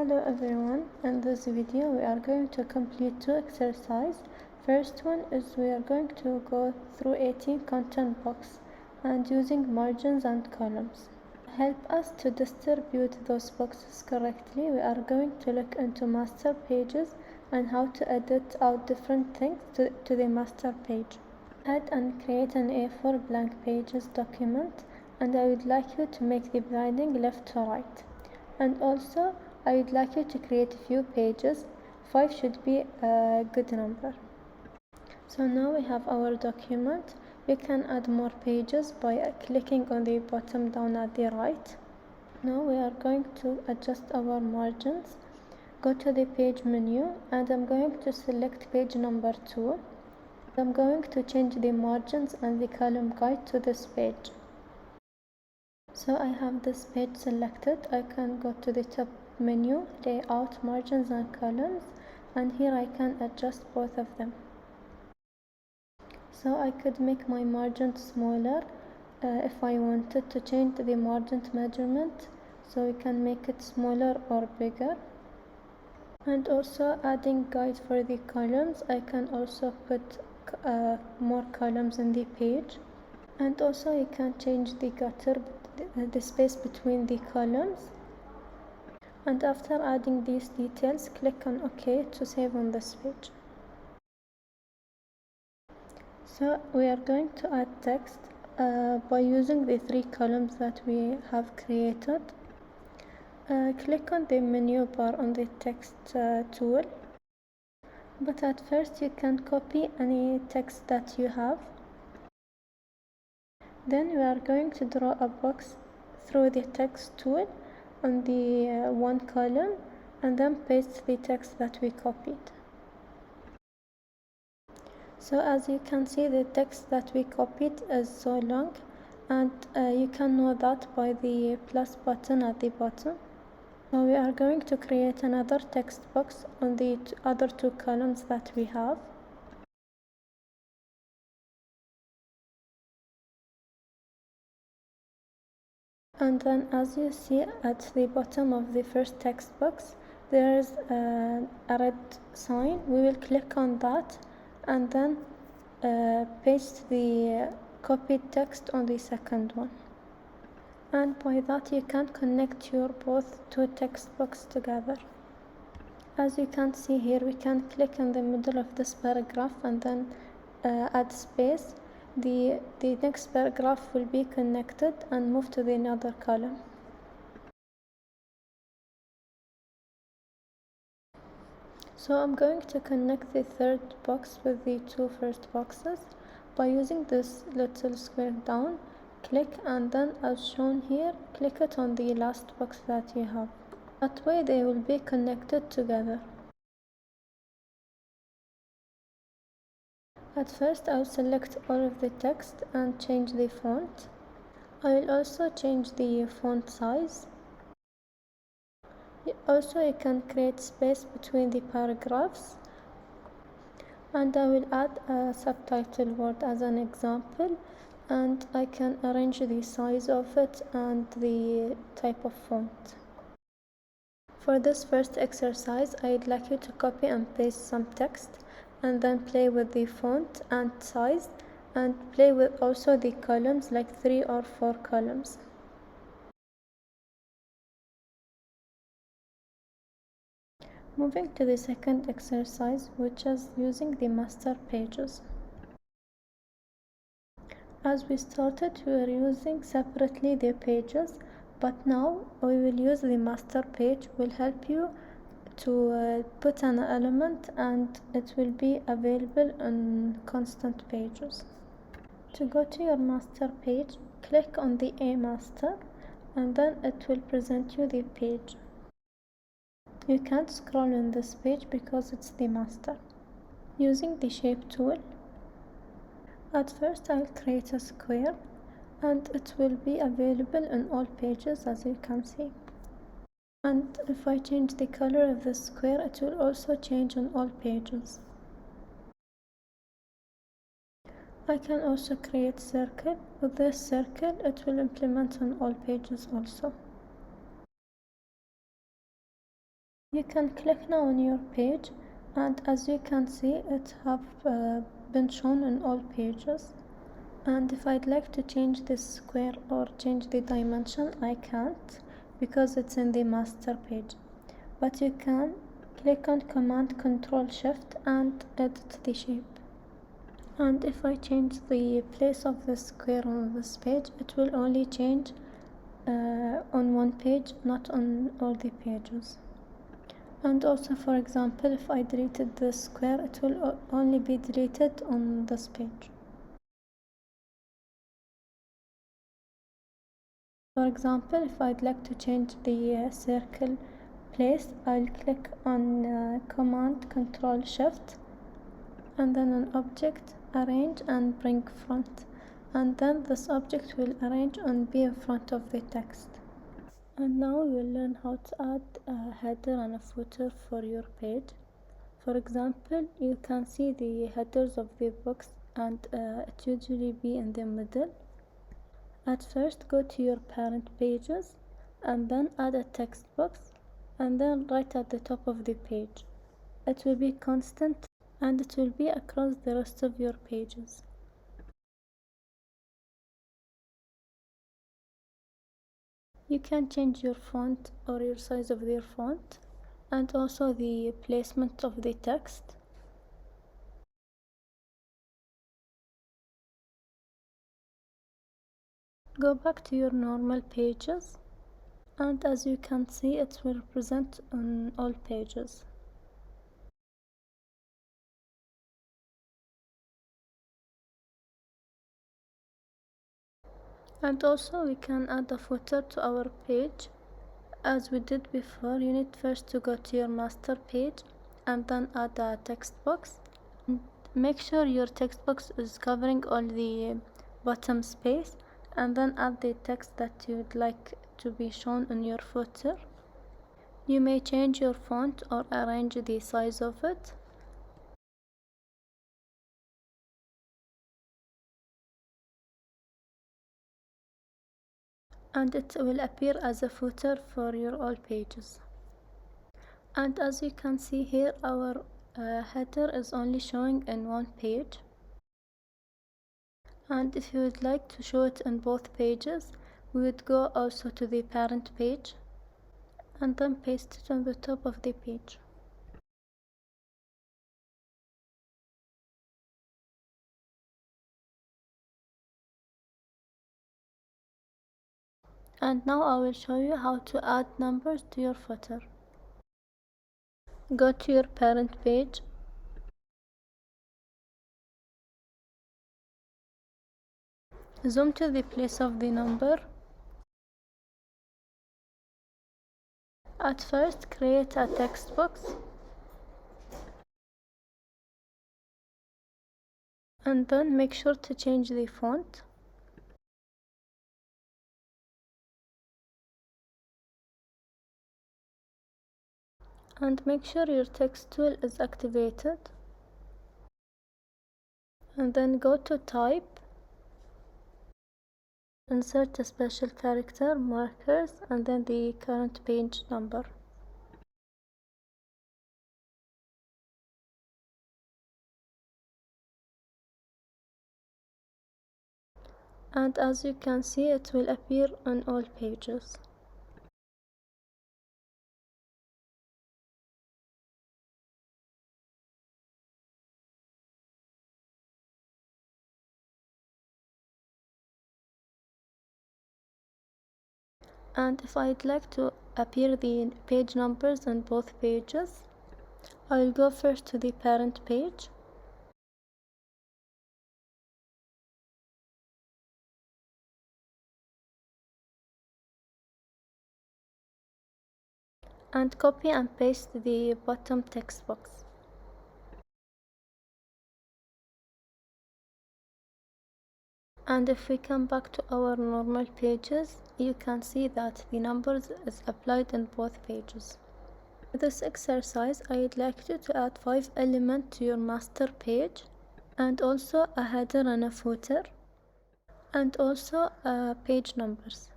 Hello everyone, in this video we are going to complete two exercises. First one is we are going to go through 18 content boxes and using margins and columns. To help us to distribute those boxes correctly, we are going to look into master pages and how to edit out different things to the master page. Add and create an A4 blank pages document, and I would like you to make the binding left to right. And also I would like you to create a few pages. 5 should be a good number. So now we have our document. We can add more pages by clicking on the bottom down at the right. Now we are going to adjust our margins. Go to the page menu and I'm going to select page number 2. I'm going to change the margins and the column guide to this page. So I have this page selected. I can go to the top menu, layout, margins and columns, and here I can adjust both of them. So I could make my margin smaller if I wanted to change the margin measurement, so we can make it smaller or bigger. And also adding guide for the columns, I can also put more columns in the page. And also you can change the gutter, the space between the columns. And after adding these details, click on OK to save on this page. So we are going to add text by using the 3 columns that we have created. Click on the menu bar on the text tool. But at first you can copy any text that you have. Then we are going to draw a box through the text tool on the one column and then paste the text that we copied. So as you can see, the text that we copied is so long, and you can know that by the plus button at the bottom. So we are going to create another text box on the other 2 columns that we have. And then as you see at the bottom of the first text box, there is a red sign. We will click on that and then paste the copied text on the second one. And by that you can connect your both 2 text boxes together. As you can see here, we can click in the middle of this paragraph and then add space. The next paragraph will be connected and move to the another column. So I'm going to connect the third box with the 2 first boxes by using this little square down. Click and then, as shown here, click it on the last box that you have. That way they will be connected together. At first I'll select all of the text and change the font. I will also change the font size. Also you can create space between the paragraphs. And I will add a subtitle word as an example, and I can arrange the size of it and the type of font. For this first exercise, I'd like you to copy and paste some text and then play with the font and size, and play with also the columns, like 3 or 4 columns. Moving to the second exercise, which is using the master pages. As we started, we were using separately the pages, but now we will use the master page. Will help you to put an element and it will be available on constant pages. To go to your master page, click on the A master and then it will present you the page. You can't scroll on this page because it's the master. Using the shape tool, at first I'll create a square and it will be available in all pages, as you can see. And if I change the color of the square, it will also change on all pages. I can also create circle. With this circle, it will implement on all pages also. You can click now on your page, and as you can see it have been shown on all pages. And if I'd like to change this square or change the dimension, I can't because it's in the master page. But you can click on Command Control Shift and edit the shape. And if I change the place of the square on this page, it will only change on one page, not on all the pages. And also, for example, if I deleted this square, it will only be deleted on this page. For example, if I'd like to change the circle place, I'll click on Command Control Shift and then on Object, Arrange and Bring Front, and then this object will arrange and be in front of the text. And now we'll learn how to add a header and a footer for your page. For example, you can see the headers of the books and it usually be in the middle. At first, go to your parent pages and then add a text box and then right at the top of the page. It will be constant and it will be across the rest of your pages. You can change your font or your size of your font and also the placement of the text. Go back to your normal pages, and as you can see it will present on all pages. And also we can add a footer to our page. As we did before, you need first to go to your master page and then add a text box. Make sure your text box is covering all the bottom space, and then add the text that you'd like to be shown on your footer. You may change your font or arrange the size of it. And it will appear as a footer for your all pages. And as you can see here, our header is only showing in one page. And if you would like to show it in both pages, we would go also to the parent page and then paste it on the top of the page. And now I will show you how to add numbers to your footer. Go to your parent page. Zoom to the place of the number. At first, create a text box. And then make sure to change the font. And make sure your text tool is activated. And then go to type, insert a special character, markers, and then the current page number. And as you can see, it will appear on all pages. And if I'd like to appear the page numbers on both pages, I'll go first to the parent page. And copy and paste the bottom text box. And if we come back to our normal pages, you can see that the numbers is applied in both pages. For this exercise, I'd like you to add 5 elements to your master page, and also a header and a footer, and also page numbers.